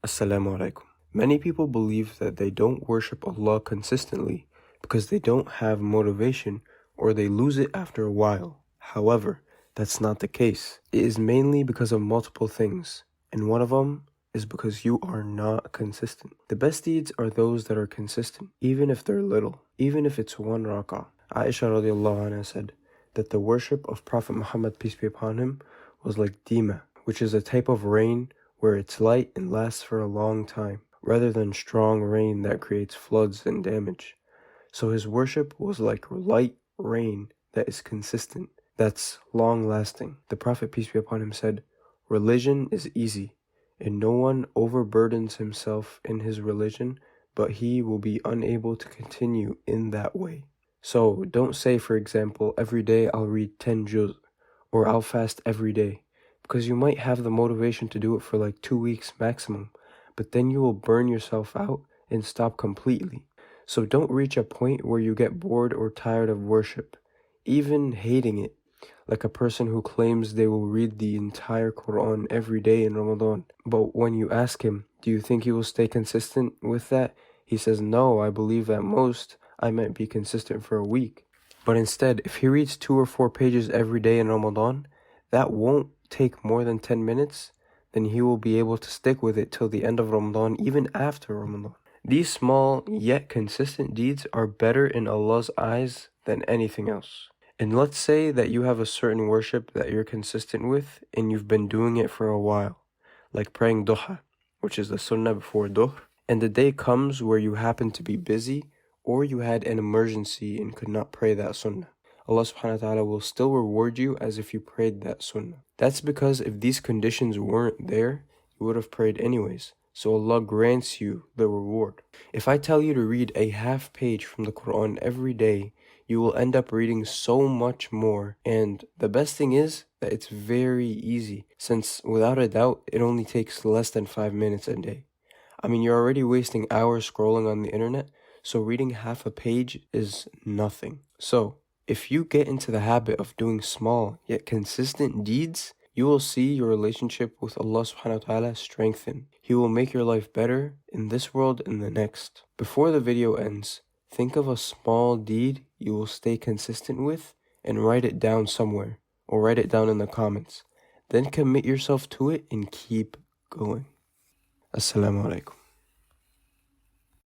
Assalamu alaikum. Many people believe that they don't worship Allah consistently because they don't have motivation or they lose it after a while. However, that's not the case. It is mainly because of multiple things, and one of them is because you are not consistent. The best deeds are those that are consistent, even if they're little, even if it's one rak'ah. Aisha radiallahu anha said that the worship of Prophet Muhammad, peace be upon him, was like dima, which is a type of rain where it's light and lasts for a long time, rather than strong rain that creates floods and damage. So his worship was like light rain that is consistent, that's long-lasting. The Prophet, peace be upon him, said, "Religion is easy, and no one overburdens himself in his religion, but he will be unable to continue in that way." So don't say, for example, every day I'll read 10 juz, or I'll fast every day, because you might have the motivation to do it for like 2 weeks maximum, but then you will burn yourself out and stop completely. So don't reach a point where you get bored or tired of worship, even hating it, like a person who claims they will read the entire Quran every day in Ramadan. But when you ask him, do you think he will stay consistent with that? He says, no, I believe at most I might be consistent for a week. But instead, if he reads 2 or 4 pages every day in Ramadan, that won't take more than 10 minutes, then he will be able to stick with it till the end of Ramadan, even after Ramadan. These small yet consistent deeds are better in Allah's eyes than anything else. And let's say that you have a certain worship that you're consistent with and you've been doing it for a while, like praying duha, which is the sunnah before dhuhr, and the day comes where you happen to be busy or you had an emergency and could not pray that sunnah. Allah subhanahu wa ta'ala will still reward you as if you prayed that sunnah. That's because if these conditions weren't there, you would have prayed anyways. So Allah grants you the reward. If I tell you to read a half page from the Quran every day, you will end up reading so much more. And the best thing is that it's very easy, since without a doubt, it only takes less than 5 minutes a day. I mean, you're already wasting hours scrolling on the internet, so reading half a page is nothing. So, if you get into the habit of doing small yet consistent deeds, you will see your relationship with Allah subhanahu wa ta'ala strengthen. He will make your life better in this world and the next. Before the video ends, think of a small deed you will stay consistent with and write it down somewhere, or write it down in the comments. Then commit yourself to it and keep going. Assalamu alaikum.